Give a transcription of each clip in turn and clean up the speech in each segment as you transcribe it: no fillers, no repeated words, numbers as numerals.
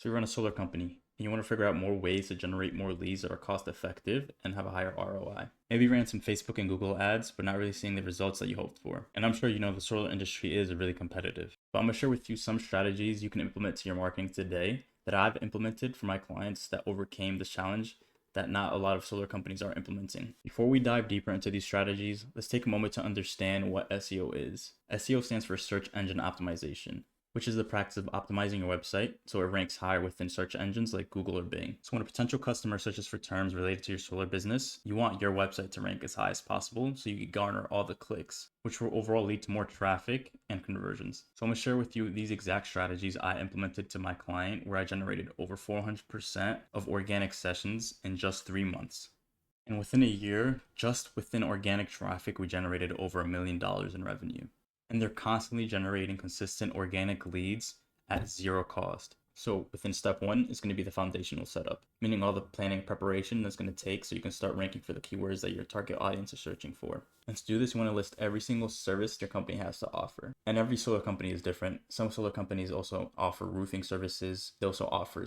So you run a solar company and you want to figure out more ways to generate more leads that are cost effective and have a higher ROI. Maybe you ran some Facebook and Google ads, but not really seeing the results that you hoped for. And I'm sure you know the solar industry is really competitive. But I'm going to share with you some strategies you can implement to your marketing today that I've implemented for my clients that overcame this challenge that not a lot of solar companies are implementing. Before we dive deeper into these strategies, let's take a moment to understand what SEO is. SEO stands for search engine optimization, which is the practice of optimizing your website so it ranks higher within search engines like Google or Bing. So when a potential customer searches for terms related to your solar business, you want your website to rank as high as possible so you can garner all the clicks, which will overall lead to more traffic and conversions. So I'm going to share with you these exact strategies I implemented to my client where I generated over 400% of organic sessions in just 3 months. And within a year, just within organic traffic, we generated over $1 million in revenue. And they're constantly generating consistent organic leads at zero cost. So within step one is going to be the foundational setup, meaning all the planning and preparation that's going to take so you can start ranking for the keywords that your target audience is searching for. And to do this, you want to list every single service your company has to offer. And every solar company is different. Some solar companies also offer roofing services. They also offer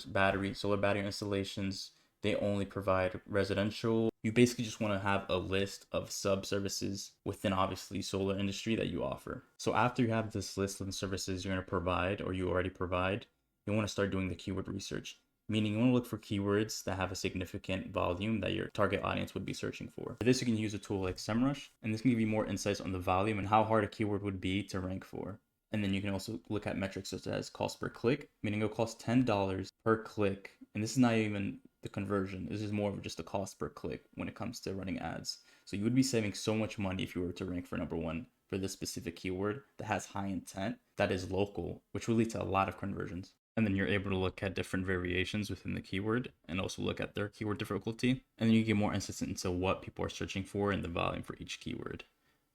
solar battery installations. They only provide residential. You basically just want to have a list of sub-services within obviously solar industry that you offer. So after you have this list of the services you're going to provide or you already provide, you want to start doing the keyword research. Meaning you want to look for keywords that have a significant volume that your target audience would be searching for. For this, you can use a tool like SEMrush, and this can give you more insights on the volume and how hard a keyword would be to rank for. And then you can also look at metrics such as cost per click, meaning it'll cost $10 per click. And this is not even the conversion. This is more of just the cost per click when it comes to running ads. So you would be saving so much money if you were to rank for number one for this specific keyword that has high intent, that is local, which will lead to a lot of conversions. And then you're able to look at different variations within the keyword and also look at their keyword difficulty. And then you get more insights into what people are searching for and the volume for each keyword.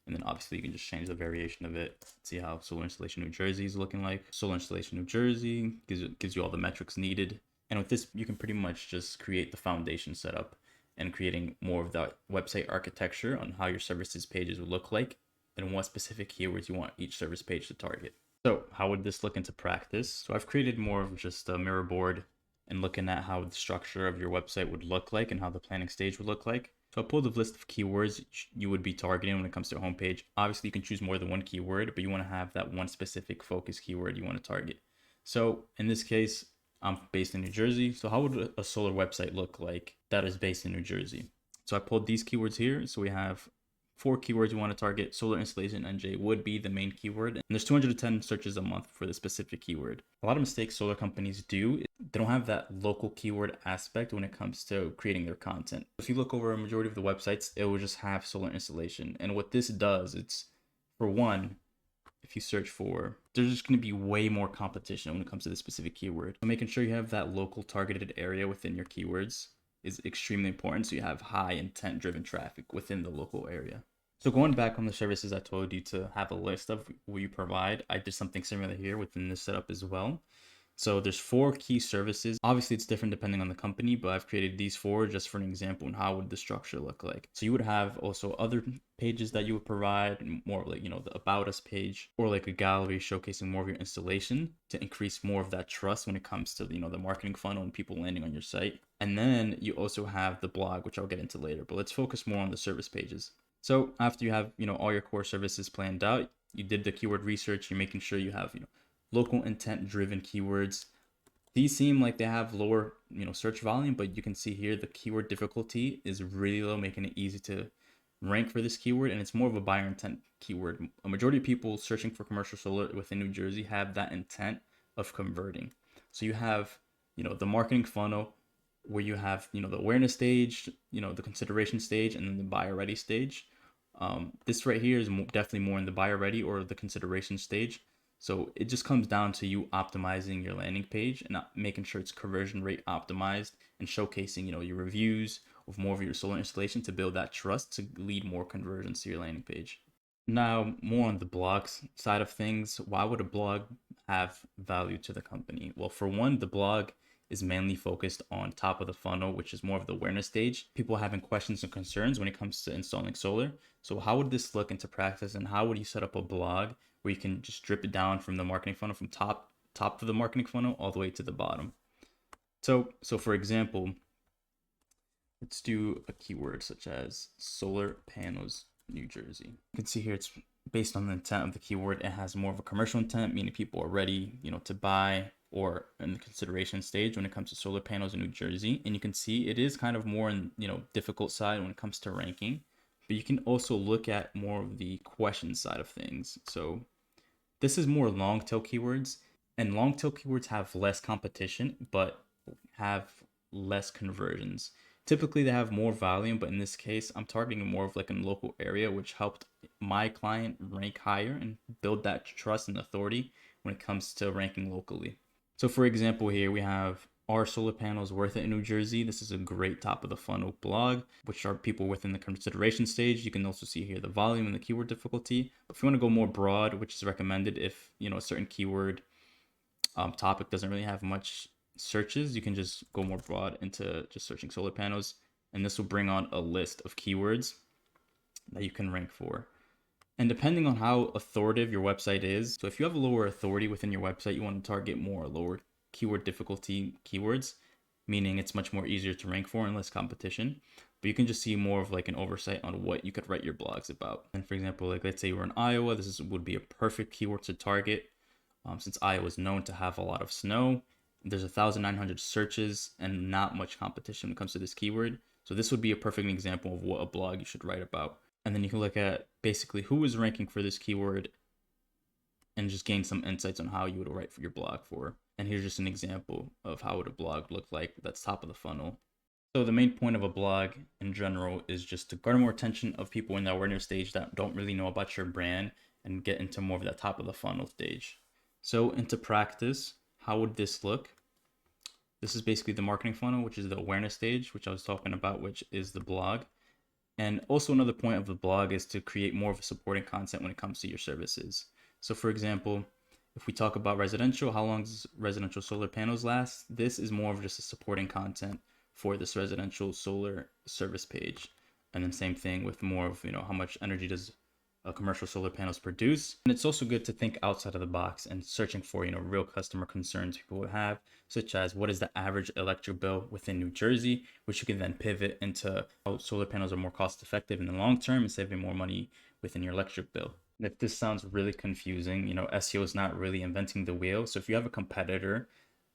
And then obviously you can just change the variation of it. See how solar installation New Jersey is looking like. Solar installation New Jersey gives you all the metrics needed. And with this, you can pretty much just create the foundation setup and creating more of that website architecture on how your services pages would look like and what specific keywords you want each service page to target. So how would this look into practice? So I've created more of just a mirror board and looking at how the structure of your website would look like and how the planning stage would look like. So I pulled a list of keywords you would be targeting when it comes to your homepage. Obviously, you can choose more than one keyword, but you want to have that one specific focus keyword you want to target. So in this case, I'm based in New Jersey. So how would a solar website look like that is based in New Jersey? So I pulled these keywords here. So we have 4 keywords you want to target. Solar installation NJ would be the main keyword. And there's 210 searches a month for the specific keyword. A lot of mistakes solar companies do, they don't have that local keyword aspect when it comes to creating their content. If you look over a majority of the websites, it will just have solar installation. And what this does, it's for one, if you search for, there's just going to be way more competition when it comes to this specific keyword. So making sure you have that local targeted area within your keywords is extremely important. So you have high intent driven traffic within the local area. So going back on the services I told you to have a list of what you provide, I did something similar here within this setup as well. So there's 4 key services. Obviously it's different depending on the company, but I've created these 4 just for an example and how would the structure look like. So you would have also other pages that you would provide, more like, the About Us page, or like a gallery showcasing more of your installation to increase more of that trust when it comes to, the marketing funnel and people landing on your site. And then you also have the blog, which I'll get into later, but let's focus more on the service pages. So after you have, all your core services planned out, you did the keyword research, you're making sure you have, local intent driven keywords. These seem like they have lower, search volume, but you can see here the keyword difficulty is really low, making it easy to rank for this keyword. And it's more of a buyer intent keyword. A majority of people searching for commercial solar within New Jersey have that intent of converting. So you have, the marketing funnel where you have, the awareness stage, the consideration stage, and then the buyer ready stage. This right here is definitely more in the buyer ready or the consideration stage. So it just comes down to you optimizing your landing page and making sure it's conversion rate optimized and showcasing, your reviews of more of your solar installation to build that trust to lead more conversions to your landing page. Now, more on the blogs side of things, why would a blog have value to the company? Well, for one, the blog is mainly focused on top of the funnel, which is more of the awareness stage. People having questions and concerns when it comes to installing solar. So how would this look into practice, and how would you set up a blog where you can just drip it down from the marketing funnel, from top to the marketing funnel all the way to the bottom? So for example, let's do a keyword such as solar panels, New Jersey. You can see here it's based on the intent of the keyword. It has more of a commercial intent, meaning people are ready, to buy or in the consideration stage when it comes to solar panels in New Jersey. And you can see it is kind of more in, difficult side when it comes to ranking. But you can also look at more of the question side of things. So this is more long tail keywords, and long tail keywords have less competition but have less conversions. Typically, they have more volume, but in this case, I'm targeting more of like a local area, which helped my client rank higher and build that trust and authority when it comes to ranking locally. So, for example, here we have, are solar panels worth it in New Jersey? This is a great top of the funnel blog, which are people within the consideration stage. You can also see here the volume and the keyword difficulty. But if you want to go more broad, which is recommended if a certain keyword topic doesn't really have much searches, you can just go more broad into just searching solar panels, and this will bring on a list of keywords that you can rank for. And depending on how authoritative your website is, so if you have a lower authority within your website, you want to target more lower keyword difficulty keywords, meaning it's much more easier to rank for and less competition. But you can just see more of like an oversight on what you could write your blogs about. And for example, like let's say we're in Iowa, would be a perfect keyword to target. Since Iowa is known to have a lot of snow, there's 1,900 searches and not much competition when it comes to this keyword. So this would be a perfect example of what a blog you should write about. And then you can look at basically who is ranking for this keyword and just gain some insights on how you would write for your blog for. And here's just an example of how would a blog look like that's top of the funnel. So the main point of a blog in general is just to garner more attention of people in the awareness stage that don't really know about your brand and get into more of that top of the funnel stage. So into practice, how would this look? This is basically the marketing funnel, which is the awareness stage, which I was talking about, which is the blog. And also another point of the blog is to create more of a supporting content when it comes to your services. So for example, if we talk about residential, how long does residential solar panels last? This is more of just a supporting content for this residential solar service page. And then same thing with more of, how much energy does commercial solar panels produce. And it's also good to think outside of the box and searching for, real customer concerns people would have, such as what is the average electric bill within New Jersey, which you can then pivot into how solar panels are more cost effective in the long term and saving more money within your electric bill. And if this sounds really confusing, SEO is not really inventing the wheel. So if you have a competitor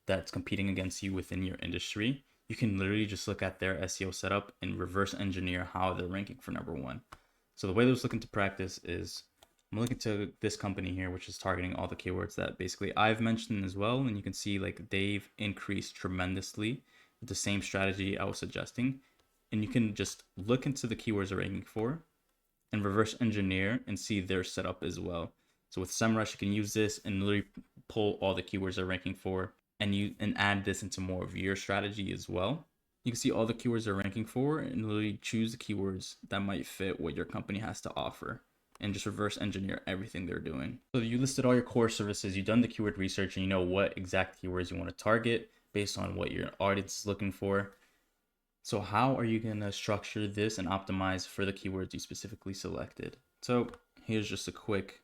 that's competing against you within your industry, you can literally just look at their SEO setup and reverse engineer how they're ranking for number one. So the way that I was looking to practice is I'm looking to this company here, which is targeting all the keywords that basically I've mentioned as well. And you can see like they've increased tremendously with the same strategy I was suggesting. And you can just look into the keywords they're ranking for and reverse engineer and see their setup as well. So with SEMrush, you can use this and literally pull all the keywords they're ranking for and add this into more of your strategy as well. You can see all the keywords they're ranking for and literally choose the keywords that might fit what your company has to offer and just reverse engineer everything they're doing. So you listed all your core services, you've done the keyword research, and you know what exact keywords you want to target based on what your audience is looking for. So how are you going to structure this and optimize for the keywords you specifically selected? So here's just a quick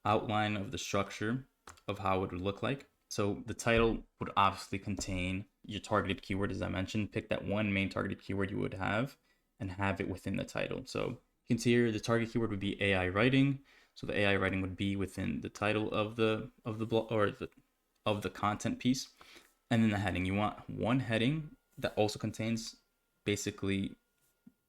outline of the structure of how it would look like. So the title would obviously contain your targeted keyword, as I mentioned. Pick that one main targeted keyword you would have and have it within the title. So you can see here the target keyword would be AI writing. So the AI writing would be within the title of the blog or of the content piece. And then the heading, you want one heading that also contains basically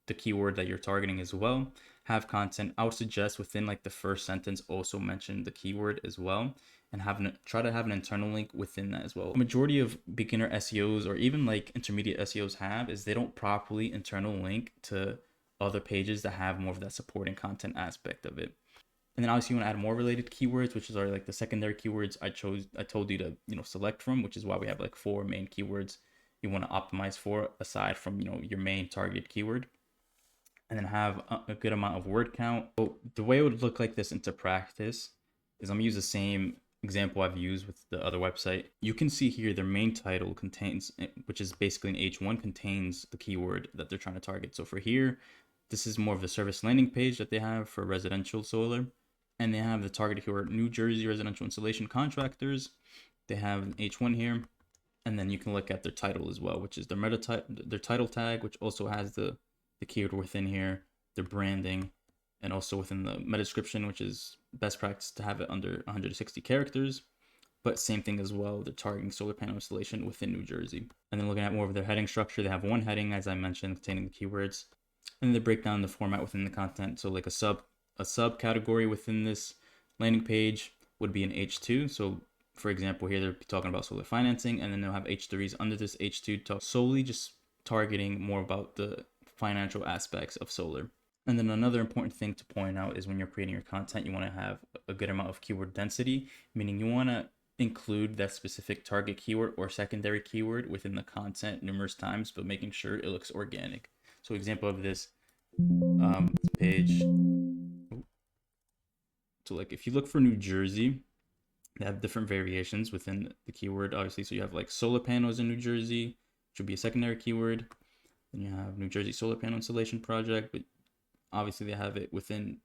the keyword that you're targeting as well. Have content. I would suggest within like the first sentence also mention the keyword as well, and try to have an internal link within that as well. The majority of beginner SEOs or even like intermediate SEOs have is they don't properly internal link to other pages that have more of that supporting content aspect of it. And then obviously you want to add more related keywords, which are like the secondary keywords I told you to select from, which is why we have like 4 main keywords you want to optimize for aside from your main target keyword. And then have a good amount of word count. So the way it would look like this into practice is I'm gonna use the same example I've used with the other website. You can see here their main title contains, which is basically an H1, contains the keyword that they're trying to target. So for here, this is more of the service landing page that they have for residential solar. And they have the target keyword New Jersey residential installation contractors. They have an H1 here. And then you can look at their title as well, which is their title tag, which also has the keyword within here, their branding, and also within the meta description, which is best practice to have it under 160 characters. But same thing as well, they're targeting solar panel installation within New Jersey. And then looking at more of their heading structure, they have one heading, as I mentioned, containing the keywords. And they break down the format within the content. So like a subcategory within this landing page would be an H2. So for example, here they're talking about solar financing, and then they'll have H3s under this H2 solely just targeting more about the financial aspects of solar. And then another important thing to point out is when you're creating your content, you want to have a good amount of keyword density, meaning you want to include that specific target keyword or secondary keyword within the content numerous times, but making sure it looks organic. So example of this page. So like if you look for New Jersey, they have different variations within the keyword, obviously. So you have like solar panels in New Jersey, which would be a secondary keyword. Then you have New Jersey solar panel installation project, but obviously they have it within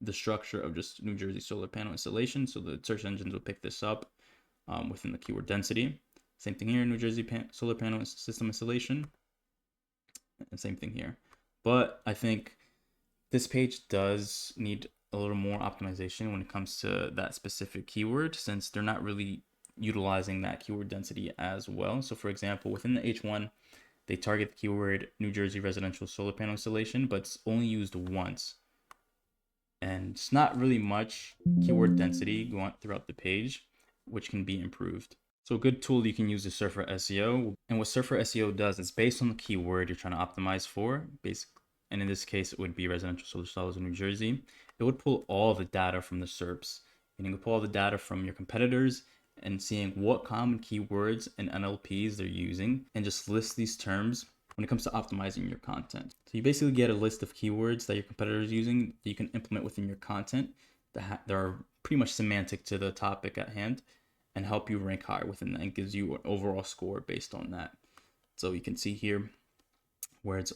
the structure of just New Jersey solar panel installation. So the search engines will pick this up within the keyword density. Same thing here, New Jersey solar panel system installation. And same thing here. But I think this page does need a little more optimization when it comes to that specific keyword, since they're not really utilizing that keyword density as well. So for example, within the H1, they target the keyword New Jersey residential solar panel installation, but it's only used once. And it's not really much keyword density going throughout the page, which can be improved. So a good tool you can use is Surfer SEO. And what Surfer SEO does is based on the keyword you're trying to optimize for, and in this case, it would be residential solar stalls in New Jersey. It would pull all the data from the SERPs, meaning it would pull all the data from your competitors and seeing what common keywords and NLPs they're using, and just list these terms when it comes to optimizing your content. So you basically get a list of keywords that your competitors are using that you can implement within your content that are pretty much semantic to the topic at hand and help you rank higher within that, and gives you an overall score based on that. So you can see here where it's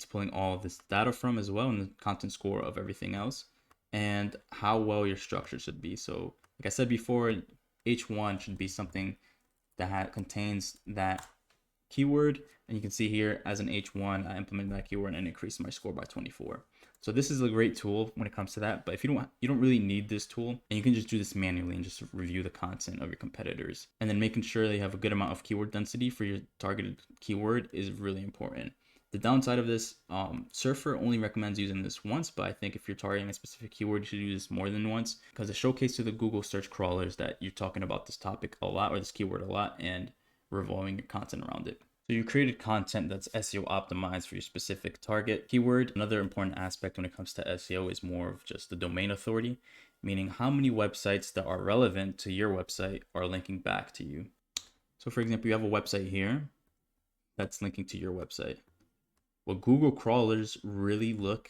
pulling all of this data from as well, and the content score of everything else, and how well your structure should be. So like I said before, H1 should be something that contains that keyword, and you can see here as an H1 I implemented that keyword and increased my score by 24. So this is a great tool when it comes to that, but if you don't really need this tool, and you can just do this manually and just review the content of your competitors, and then making sure they have a good amount of keyword density for your targeted keyword is really important. The downside of this, Surfer only recommends using this once, but I think if you're targeting a specific keyword, you should use this more than once, because it showcases to the Google search crawlers that you're talking about this topic a lot, or this keyword a lot, and revolving your content around it. So you created content that's SEO optimized for your specific target keyword. Another important aspect when it comes to SEO is more of just the domain authority, meaning how many websites that are relevant to your website are linking back to you. So for example, you have a website here that's linking to your website. What Google crawlers really look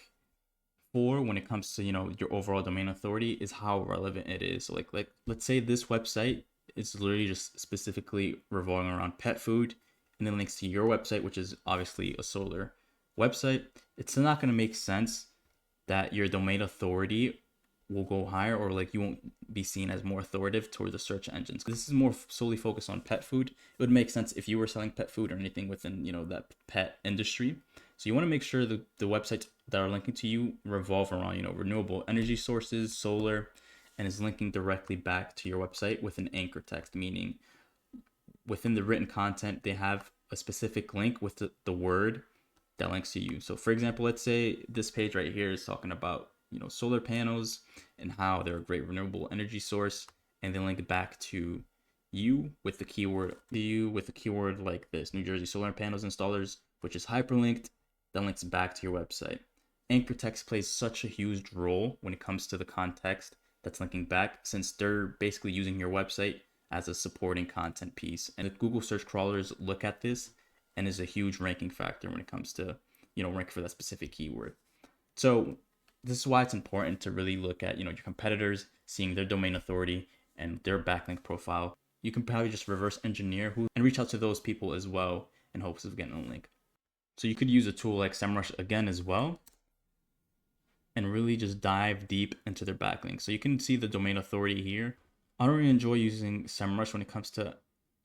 for when it comes to, your overall domain authority is how relevant it is. So like let's say this website is literally just specifically revolving around pet food, and then links to your website, which is obviously a solar website. It's not going to make sense that your domain authority will go higher, or like you won't be seen as more authoritative toward the search engines. This is more solely focused on pet food. It would make sense if you were selling pet food or anything within, that pet industry. So you want to make sure the websites that are linking to you revolve around, renewable energy sources, solar, and is linking directly back to your website with an anchor text, meaning within the written content, they have a specific link with the word that links to you. So for example, let's say this page right here is talking about, solar panels and how they're a great renewable energy source, and they link back to you with the keyword like this, New Jersey solar panels installers, which is hyperlinked, that links back to your website. Anchor text plays such a huge role when it comes to the context that's linking back, since they're basically using your website as a supporting content piece. And the Google search crawlers look at this and is a huge ranking factor when it comes to, rank for that specific keyword. So this is why it's important to really look at, your competitors, seeing their domain authority and their backlink profile. You can probably just reverse engineer and reach out to those people as well in hopes of getting a link. So you could use a tool like SEMrush again as well, and really just dive deep into their backlinks. So you can see the domain authority here. I don't really enjoy using SEMrush when it comes to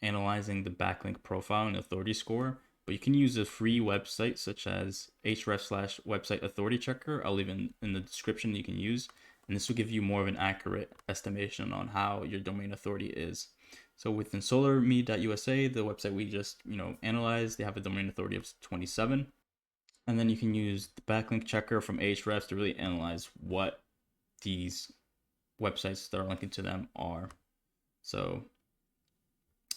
analyzing the backlink profile and authority score, but you can use a free website such as href/website authority checker. I'll leave in the description you can use, and this will give you more of an accurate estimation on how your domain authority is. So within solarme.usa, the website we just analyzed, they have a domain authority of 27. And then you can use the backlink checker from Ahrefs to really analyze what these websites that are linking to them are. So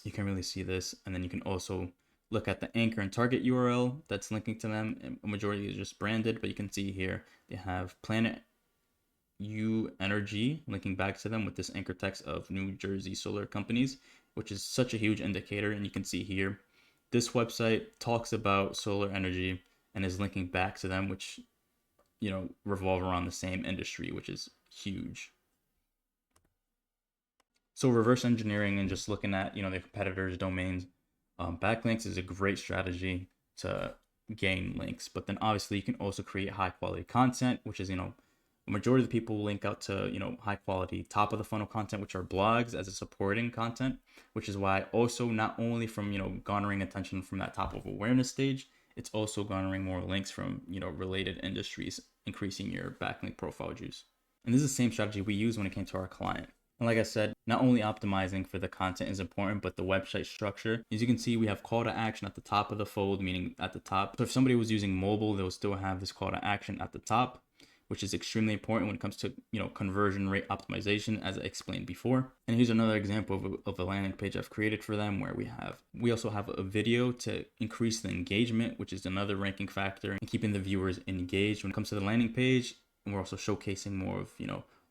you can really see this, and then you can also look at the anchor and target URL that's linking to them. And a majority is just branded, but you can see here they have Planet U Energy linking back to them with this anchor text of New Jersey solar companies, which is such a huge indicator. And you can see here, this website talks about solar energy and is linking back to them, which revolve around the same industry, which is huge. So reverse engineering and just looking at the competitors' domains, backlinks is a great strategy to gain links. But then obviously you can also create high quality content, which is a majority of the people link out to high quality top of the funnel content, which are blogs as a supporting content, which is why also not only from garnering attention from that top of awareness stage, it's also garnering more links from related industries, increasing your backlink profile juice. And this is the same strategy we use when it came to our client. And like I said, not only optimizing for the content is important, but the website structure. As you can see, we have call to action at the top of the fold, meaning at the top. So if somebody was using mobile, they'll still have this call to action at the top, which is extremely important when it comes to conversion rate optimization, as I explained before. And here's another example of a landing page I've created for them, where we also have a video to increase the engagement, which is another ranking factor in keeping the viewers engaged when it comes to the landing page. And we're also showcasing more of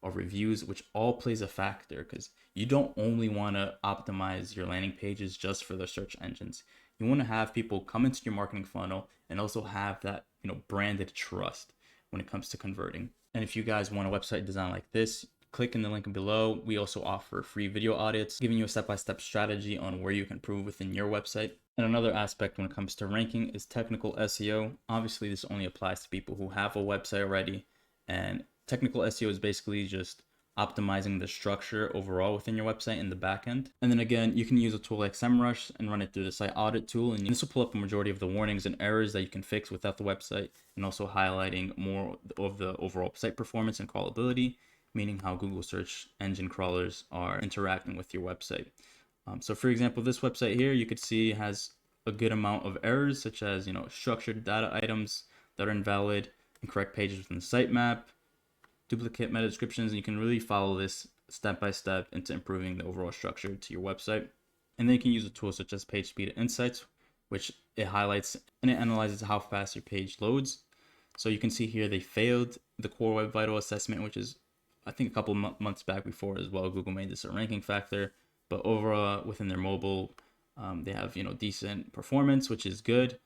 of reviews, which all plays a factor, because you don't only want to optimize your landing pages just for the search engines. You want to have people come into your marketing funnel and also have that branded trust when it comes to converting. And if you guys want a website design like this, click in the link below. We also offer free video audits, giving you a step-by-step strategy on where you can improve within your website. And another aspect when it comes to ranking is technical SEO. Obviously, this only applies to people who have a website already, and technical SEO is basically just optimizing the structure overall within your website in the backend. And then again, you can use a tool like SEMrush and run it through the site audit tool, and this will pull up a majority of the warnings and errors that you can fix without the website, and also highlighting more of the overall site performance and crawlability, meaning how Google search engine crawlers are interacting with your website. So for example, this website here, you could see has a good amount of errors, such as structured data items that are invalid, incorrect pages within the sitemap, duplicate meta descriptions, and you can really follow this step by step into improving the overall structure to your website. And then you can use a tool such as Page Speed Insights, which it highlights and it analyzes how fast your page loads. So you can see here they failed the Core Web Vital assessment, which is I think a couple months back before as well. Google made this a ranking factor, but overall within their mobile, they have decent performance, which is good.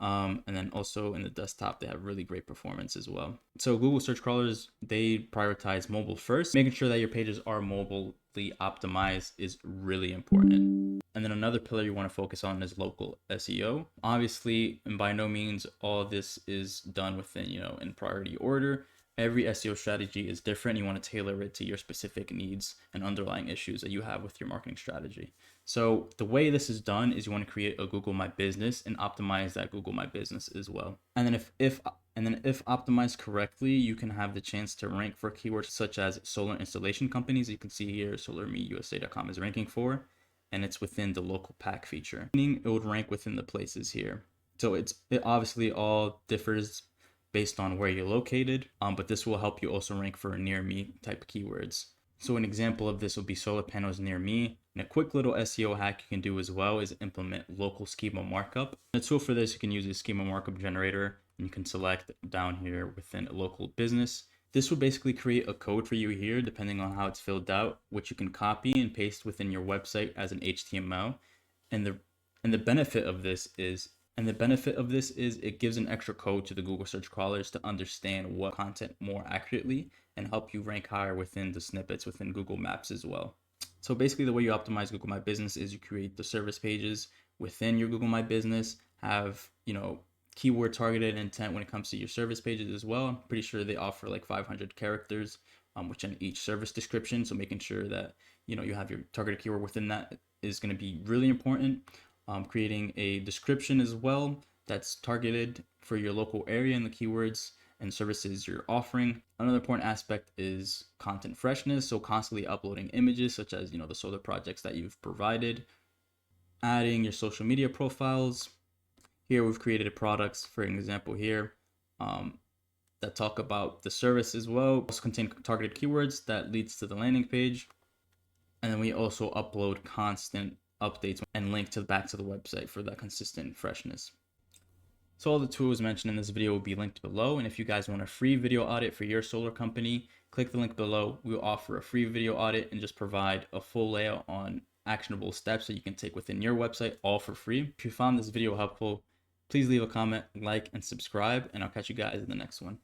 And then also in the desktop, they have really great performance as well. So Google search crawlers, they prioritize mobile first. Making sure that your pages are mobilely optimized is really important. And then another pillar you want to focus on is local SEO. Obviously, and by no means all this is done within, in priority order. Every SEO strategy is different. You want to tailor it to your specific needs and underlying issues that you have with your marketing strategy. So the way this is done is you want to create a Google My Business and optimize that Google My Business as well. And then if optimized correctly, you can have the chance to rank for keywords such as solar installation companies. You can see here solarmeusa.com is ranking for, and it's within the local pack feature, meaning it would rank within the places here. So it obviously all differs based on where you're located, but this will help you also rank for near me type keywords. So an example of this will be solar panels near me. And a quick little SEO hack you can do as well is implement local schema markup. A tool for this, you can use a schema markup generator, and you can select down here within a local business. This will basically create a code for you here, depending on how it's filled out, which you can copy and paste within your website as an HTML. And the benefit of this is it gives an extra code to the Google search crawlers to understand what content more accurately and help you rank higher within the snippets within Google Maps as well. So basically the way you optimize Google My Business is you create the service pages within your Google My Business, have, keyword targeted intent when it comes to your service pages as well. I'm pretty sure they offer like 500 characters, which in each service description. So making sure that you have your targeted keyword within that is going to be really important. Creating a description as well that's targeted for your local area and the keywords and services you're offering. Another important aspect is content freshness, so constantly uploading images such as the solar projects that you've provided. Adding your social media profiles. Here we've created products, for an example here, that talk about the service as well. Also contain targeted keywords that leads to the landing page. And then we also upload constant updates and link back to the website for that consistent freshness. So all the tools mentioned in this video will be linked below. And if you guys want a free video audit for your solar company, click the link below. We'll offer a free video audit and just provide a full layout on actionable steps that you can take within your website, all for free. If you found this video helpful, please leave a comment, like, and subscribe, and I'll catch you guys in the next one.